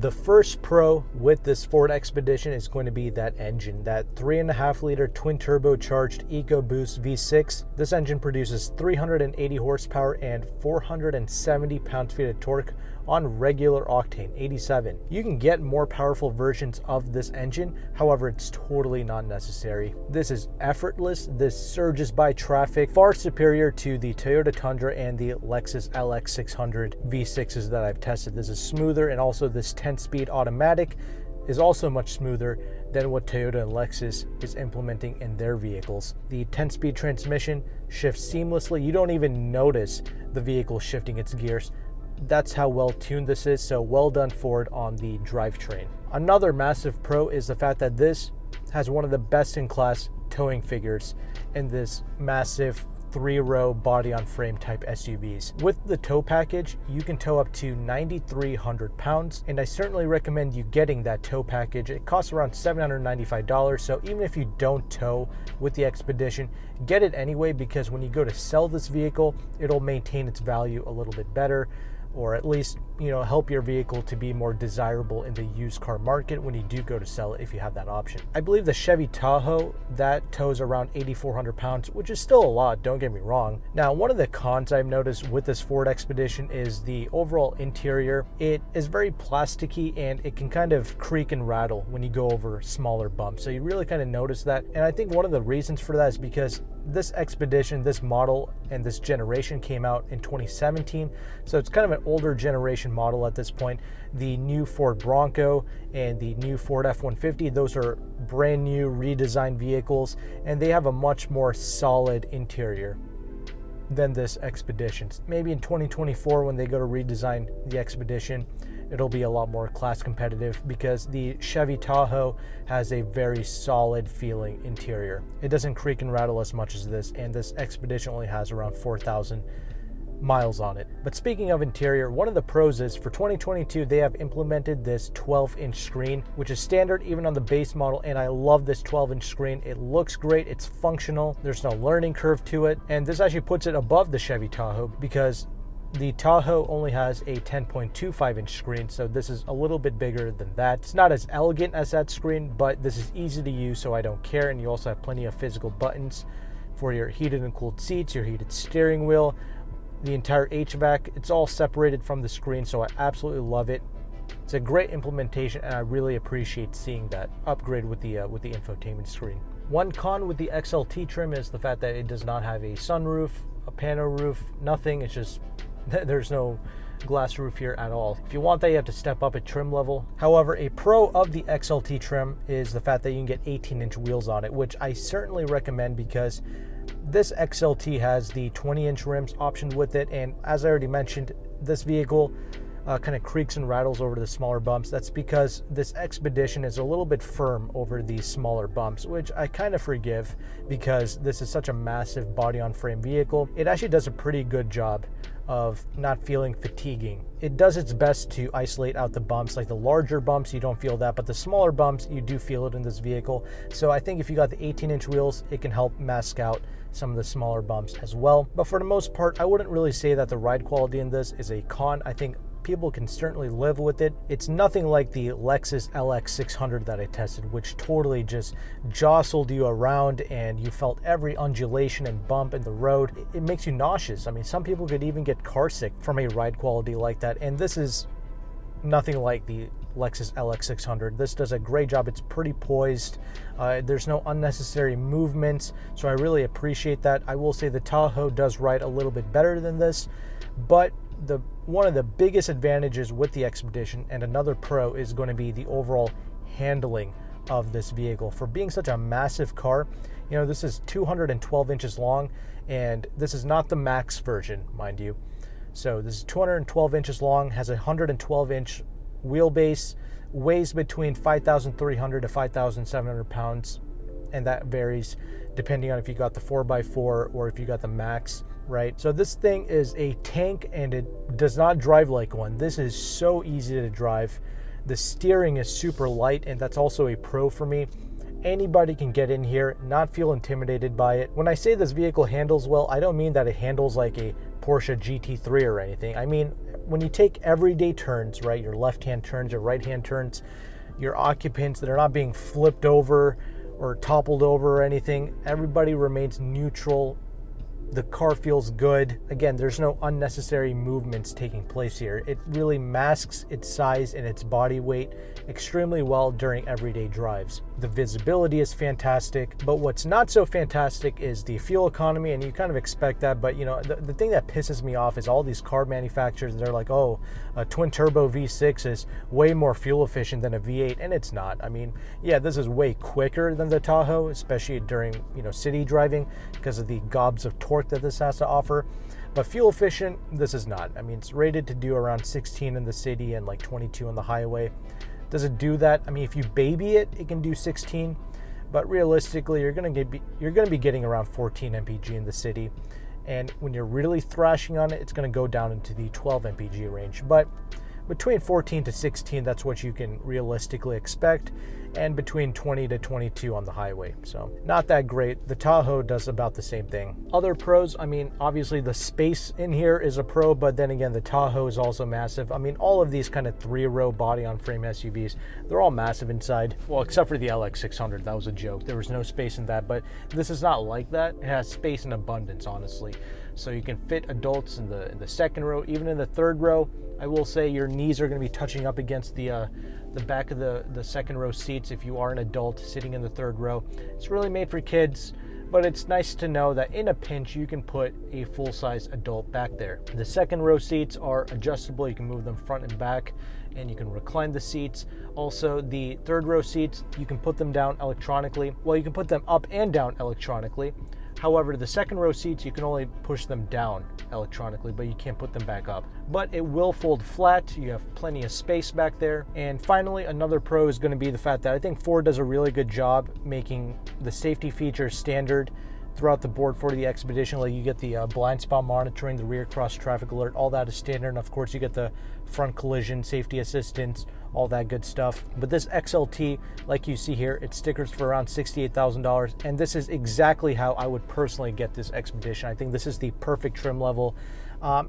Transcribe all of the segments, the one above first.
The first pro with this Ford Expedition is going to be that engine, that 3.5-liter twin turbocharged EcoBoost V6. This engine produces 380 horsepower and 470 pound-feet of torque on regular octane 87. You can get more powerful versions of this engine, however, it's totally not necessary. This is effortless, this surges by traffic, far superior to the Toyota Tundra and the Lexus LX600 V6s that I've tested. This is smoother, and also this 10-speed automatic is also much smoother than what Toyota and Lexus is implementing in their vehicles. The 10-speed transmission shifts seamlessly. You don't even notice the vehicle shifting its gears. That's how well tuned this is, so well done Ford on the drivetrain. Another massive pro is the fact that this has one of the best in class towing figures in this massive 3-row body-on-frame type SUVs. With the tow package, you can tow up to 9,300 pounds, and I certainly recommend you getting that tow package. It costs around $795, so even if you don't tow with the Expedition, get it anyway, because when you go to sell this vehicle, it'll maintain its value a little bit better, or at least, help your vehicle to be more desirable in the used car market when you do go to sell it, if you have that option. I believe the Chevy Tahoe, that tows around 8,400 pounds, which is still a lot, don't get me wrong. Now, one of the cons I've noticed with this Ford Expedition is the overall interior. It is very plasticky, and it can kind of creak and rattle when you go over smaller bumps. So you really kind of notice that. And I think one of the reasons for that is because this Expedition, this model, and this generation came out in 2017. So it's kind of an older generation model at this point. The new Ford Bronco and the new Ford F-150, those are brand new redesigned vehicles, and they have a much more solid interior than this Expedition. Maybe in 2024, when they go to redesign the Expedition, it'll be a lot more class competitive, because the Chevy Tahoe has a very solid feeling interior. It doesn't creak and rattle as much as this, and this Expedition only has around 4,000 miles on it. But speaking of interior, one of the pros is for 2022, they have implemented this 12-inch screen, which is standard even on the base model, and I love this 12-inch screen. It looks great, it's functional, there's no learning curve to it, and this actually puts it above the Chevy Tahoe, because the Tahoe only has a 10.25-inch screen, so this is a little bit bigger than that. It's not as elegant as that screen, but this is easy to use, so I don't care. And you also have plenty of physical buttons for your heated and cooled seats, your heated steering wheel, the entire HVAC. It's all separated from the screen, so I absolutely love it. It's a great implementation, and I really appreciate seeing that upgrade with the infotainment screen. One con with the XLT trim is the fact that it does not have a sunroof, a pano roof, nothing. It's just there's no glass roof here at all. If you want that, you have to step up a trim level. However, a pro of the XLT trim is the fact that you can get 18-inch wheels on it, which I certainly recommend, because this XLT has the 20-inch rims optioned with it, and as I already mentioned, this vehicle kind of creaks and rattles over the smaller bumps. That's because this Expedition is a little bit firm over these smaller bumps, which I kind of forgive, because this is such a massive body-on-frame vehicle. It actually does a pretty good job of not feeling fatiguing. It does its best to isolate out the bumps. Like the larger bumps, you don't feel that, but the smaller bumps, you do feel it in this vehicle. So I think if you got the 18-inch wheels, it can help mask out some of the smaller bumps as well. But for the most part, I wouldn't really say that the ride quality in this is a con. I think people can certainly live with it. It's nothing like the Lexus LX600 that I tested, which totally just jostled you around, and you felt every undulation and bump in the road. It makes you nauseous. I mean, some people could even get car sick from a ride quality like that, and this is nothing like the Lexus LX600. This does a great job. It's pretty poised. There's no unnecessary movements, so I really appreciate that. I will say the Tahoe does ride a little bit better than this, but one of the biggest advantages with the Expedition, and another pro, is going to be the overall handling of this vehicle. For being such a massive car, this is 212 inches long, and this is not the max version, mind you. So this is 212 inches long, has a 112-inch wheelbase, weighs between 5,300 to 5,700 pounds, and that varies depending on if you got the 4x4 or if you got the max, right? So this thing is a tank, and it does not drive like one. This is so easy to drive. The steering is super light, and that's also a pro for me. Anybody can get in here, not feel intimidated by it. When I say this vehicle handles well, I don't mean that it handles like a Porsche GT3 or anything. I mean, when you take everyday turns, right, your left-hand turns, your right-hand turns, your occupants that are not being flipped over or toppled over or anything, everybody remains neutral. The car feels good. Again, there's no unnecessary movements taking place here. It really masks its size and its body weight extremely well during everyday drives. The visibility is fantastic, but what's not so fantastic is the fuel economy, and you kind of expect that, but you know, the thing that pisses me off is all these car manufacturers, they're like, oh, a twin turbo V6 is way more fuel efficient than a V8, and it's not. I mean, yeah, this is way quicker than the Tahoe, especially during, you know, city driving because of the gobs of torque that this has to offer. But fuel efficient, this is not. I mean, it's rated to do around 16 in the city and like 22 on the highway. Does it do that? I mean, if you baby it, it can do 16, but realistically, you're gonna be getting around 14 mpg in the city, and when you're really thrashing on it, it's gonna go down into the 12 mpg range. But between 14 to 16, that's what you can realistically expect, and between 20 to 22 on the highway. So not that great. The Tahoe does about the same thing. Other pros, I mean, obviously the space in here is a pro, but then again, the Tahoe is also massive. I mean, all of these kind of 3-row body on frame SUVs, they're all massive inside. Well, except for the LX600, that was a joke. There was no space in that, but this is not like that. It has space in abundance, honestly. So you can fit adults in the second row, even in the third row. I will say your knees are going to be touching up against the back of the second row seats if you are an adult sitting in the third row. It's really made for kids, but it's nice to know that in a pinch you can put a full-size adult back there. The second row seats are adjustable. You can move them front and back, and you can recline the seats. Also, the third row seats, you can put them down electronically. Well, you can put them up and down electronically. However, the second row seats, you can only push them down electronically, but you can't put them back up. But it will fold flat. You have plenty of space back there. And finally, another pro is going to be the fact that I think Ford does a really good job making the safety features standard throughout the board for the Expedition. Like, you get the blind spot monitoring, the rear cross traffic alert, all that is standard. And of course, you get the front collision safety assistance, all that good stuff. But this XLT, like you see here, it's stickers for around $68,000, and this is exactly how I would personally get this Expedition. I think this is the perfect trim level.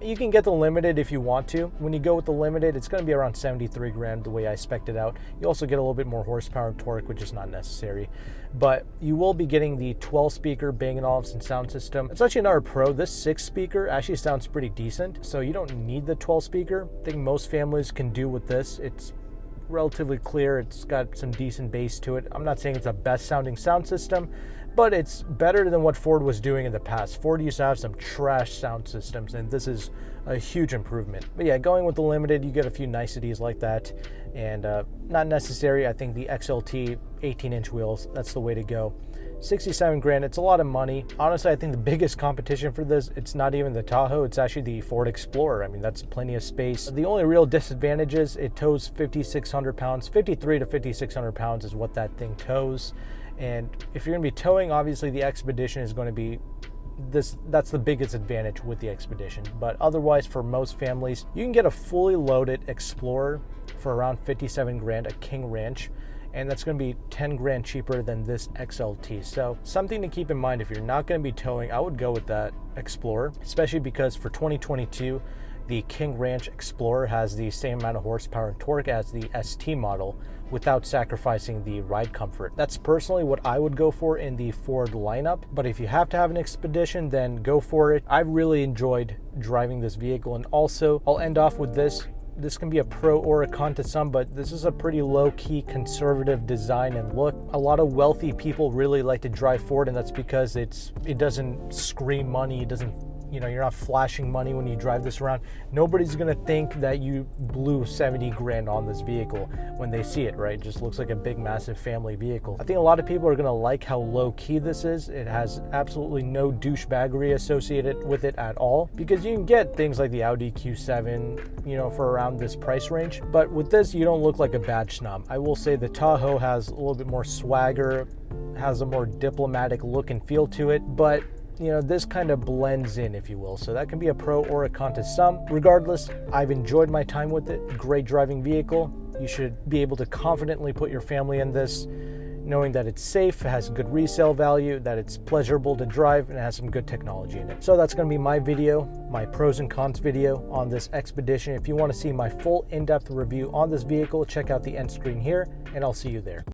You can get the Limited if you want to. When you go with the Limited, it's going to be around 73 grand the way I spec'd it out. You also get a little bit more horsepower and torque, which is not necessary. But you will be getting the 12-speaker Bang & Olufsen sound system. It's actually another pro. This 6-speaker actually sounds pretty decent, so you don't need the 12-speaker. I think most families can do with this. It's relatively clear. It's got some decent bass to it. I'm not saying it's the best sounding sound system, but it's better than what Ford was doing in the past. Ford used to have some trash sound systems, and this is a huge improvement. But yeah, going with the Limited, you get a few niceties like that, and not necessary. I think the XLT 18-inch wheels, that's the way to go. 67 grand, it's a lot of money. Honestly, I think the biggest competition for this, it's not even the Tahoe, it's actually the Ford Explorer. I mean, that's plenty of space. The only real disadvantage is it tows 5,600 pounds. 53 to 5,600 pounds is what that thing tows. And if you're going to be towing, obviously the Expedition is going to be that's the biggest advantage with the Expedition. But otherwise, for most families, you can get a fully loaded Explorer for around 57 grand, a King Ranch, and that's going to be 10 grand cheaper than this XLT. So something to keep in mind, if you're not going to be towing, I would go with that Explorer, especially because for 2022, the King Ranch Explorer has the same amount of horsepower and torque as the ST model without sacrificing the ride comfort. That's personally what I would go for in the Ford lineup, but if you have to have an Expedition, then go for it. I've really enjoyed driving this vehicle, and also I'll end off with this. This can be a pro or a con to some, but this is a pretty low-key conservative design and look. A lot of wealthy people really like to drive Ford, and that's because it doesn't scream money. It doesn't, you know, you're not flashing money when you drive this around. Nobody's gonna think that you blew 70 grand on this vehicle when they see it, right? It just looks like a big, massive family vehicle. I think a lot of people are gonna like how low-key this is. It has absolutely no douchebaggery associated with it at all, because you can get things like the Audi Q7, you know, for around this price range. But with this, you don't look like a badge snob. I will say the Tahoe has a little bit more swagger, has a more diplomatic look and feel to it, but you know, this kind of blends in, if you will. So that can be a pro or a con to some. Regardless, I've enjoyed my time with it. Great driving vehicle. You should be able to confidently put your family in this. knowing that it's safe, it has good resale value, that it's pleasurable to drive, and it has some good technology in it. So that's going to be my video, my pros and cons video on this Expedition. If you want to see my full in-depth review on this vehicle, check out the end screen here, and I'll see you there.